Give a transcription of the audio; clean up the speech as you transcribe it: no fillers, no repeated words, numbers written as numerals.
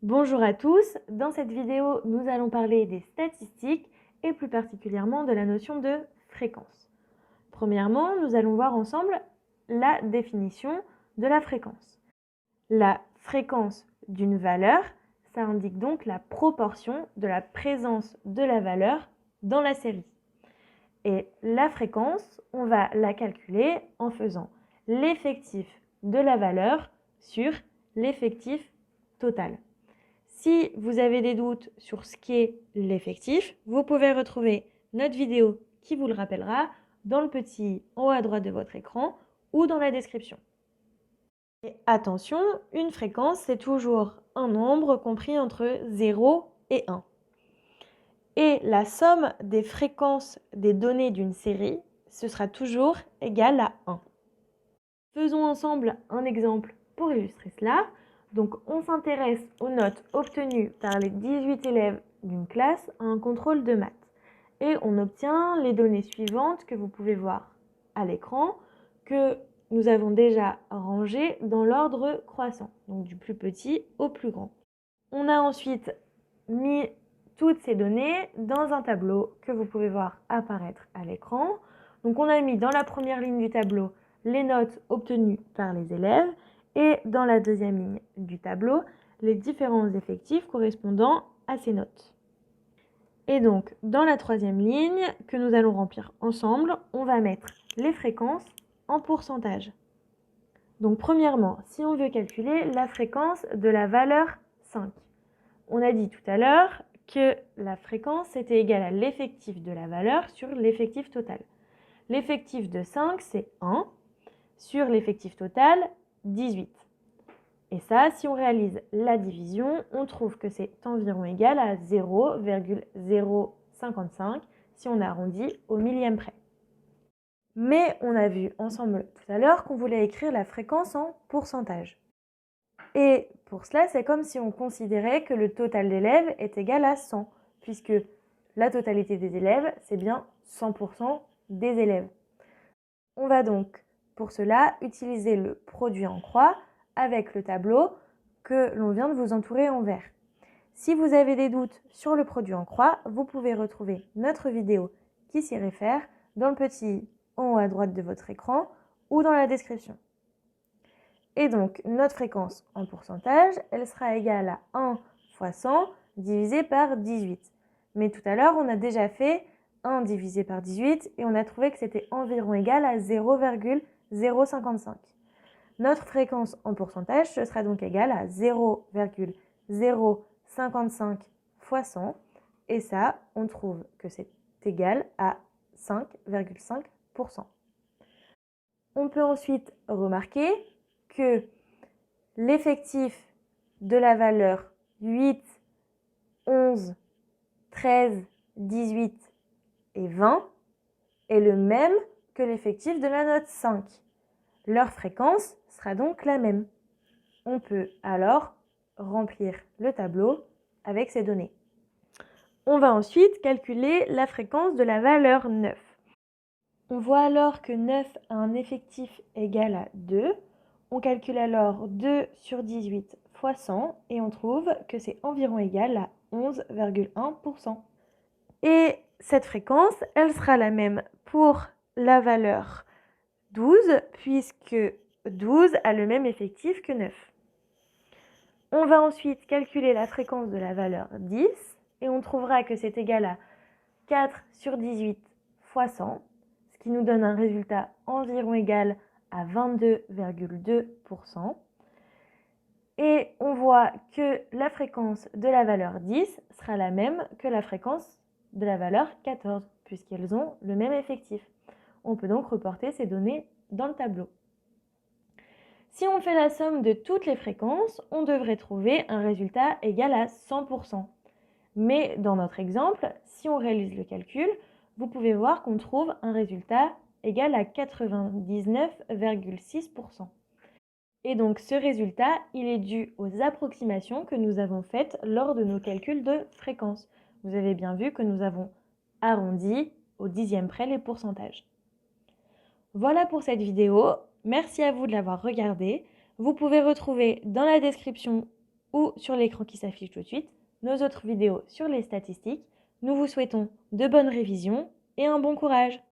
Bonjour à tous, dans cette vidéo nous allons parler des statistiques et plus particulièrement de la notion de fréquence. Premièrement, nous allons voir ensemble la définition de la fréquence. La fréquence d'une valeur, ça indique donc la proportion de la présence de la valeur dans la série. Et la fréquence, on va la calculer en faisant l'effectif de la valeur sur l'effectif total. Si vous avez des doutes sur ce qu'est l'effectif, vous pouvez retrouver notre vidéo qui vous le rappellera dans le petit en haut à droite de votre écran ou dans la description. Et attention, une fréquence, c'est toujours un nombre compris entre 0 et 1. Et la somme des fréquences des données d'une série, ce sera toujours égal à 1. Faisons ensemble un exemple pour illustrer cela. Donc, on s'intéresse aux notes obtenues par les 18 élèves d'une classe à un contrôle de maths. Et on obtient les données suivantes que vous pouvez voir à l'écran, que nous avons déjà rangées dans l'ordre croissant, donc du plus petit au plus grand. On a ensuite mis toutes ces données dans un tableau que vous pouvez voir apparaître à l'écran. Donc, on a mis dans la première ligne du tableau les notes obtenues par les élèves et dans la deuxième ligne du tableau, les différents effectifs correspondant à ces notes. Et donc, dans la troisième ligne que nous allons remplir ensemble, on va mettre les fréquences en pourcentage. Donc, premièrement, si on veut calculer la fréquence de la valeur 5, on a dit tout à l'heure que la fréquence était égale à l'effectif de la valeur sur l'effectif total. L'effectif de 5, c'est 1, sur l'effectif total, 18. Et ça, si on réalise la division, on trouve que c'est environ égal à 0,055 si on arrondit au millième près. Mais on a vu ensemble tout à l'heure qu'on voulait écrire la fréquence en pourcentage. Et pour cela, c'est comme si on considérait que le total d'élèves est égal à 100, puisque la totalité des élèves, c'est bien 100% des élèves. On va donc, pour cela, utiliser le produit en croix avec le tableau que l'on vient de vous entourer en vert. Si vous avez des doutes sur le produit en croix, vous pouvez retrouver notre vidéo qui s'y réfère dans le petit en haut à droite de votre écran ou dans la description. Et donc, notre fréquence en pourcentage, elle sera égale à 1 fois 100 divisé par 18. Mais tout à l'heure, on a déjà fait 1 divisé par 18 et on a trouvé que c'était environ égal à 0,055. Notre fréquence en pourcentage, ce sera donc égal à 0,055 fois 100. Et ça, on trouve que c'est égal à 5,5%. On peut ensuite remarquer que l'effectif de la valeur 8, 11, 13, 18 et 20 est le même que l'effectif de la note 5. Leur fréquence sera donc la même. On peut alors remplir le tableau avec ces données. On va ensuite calculer la fréquence de la valeur 9. On voit alors que 9 a un effectif égal à 2. On calcule alors 2 sur 18 fois 100 et on trouve que c'est environ égal à 11,1%. Et cette fréquence, elle sera la même pour la valeur 12 puisque 12 a le même effectif que 9. On va ensuite calculer la fréquence de la valeur 10 et on trouvera que c'est égal à 4 sur 18 fois 100, ce qui nous donne un résultat environ égal à 22,2%. Et on voit que la fréquence de la valeur 10 sera la même que la fréquence de la valeur 14, puisqu'elles ont le même effectif. On peut donc reporter ces données dans le tableau. Si on fait la somme de toutes les fréquences, on devrait trouver un résultat égal à 100%. Mais dans notre exemple, si on réalise le calcul, vous pouvez voir qu'on trouve un résultat égal à 99,6%. Et donc ce résultat, il est dû aux approximations que nous avons faites lors de nos calculs de fréquence. Vous avez bien vu que nous avons arrondi au dixième près les pourcentages. Voilà pour cette vidéo. Merci à vous de l'avoir regardée. Vous pouvez retrouver dans la description ou sur l'écran qui s'affiche tout de suite, nos autres vidéos sur les statistiques. Nous vous souhaitons de bonnes révisions et un bon courage!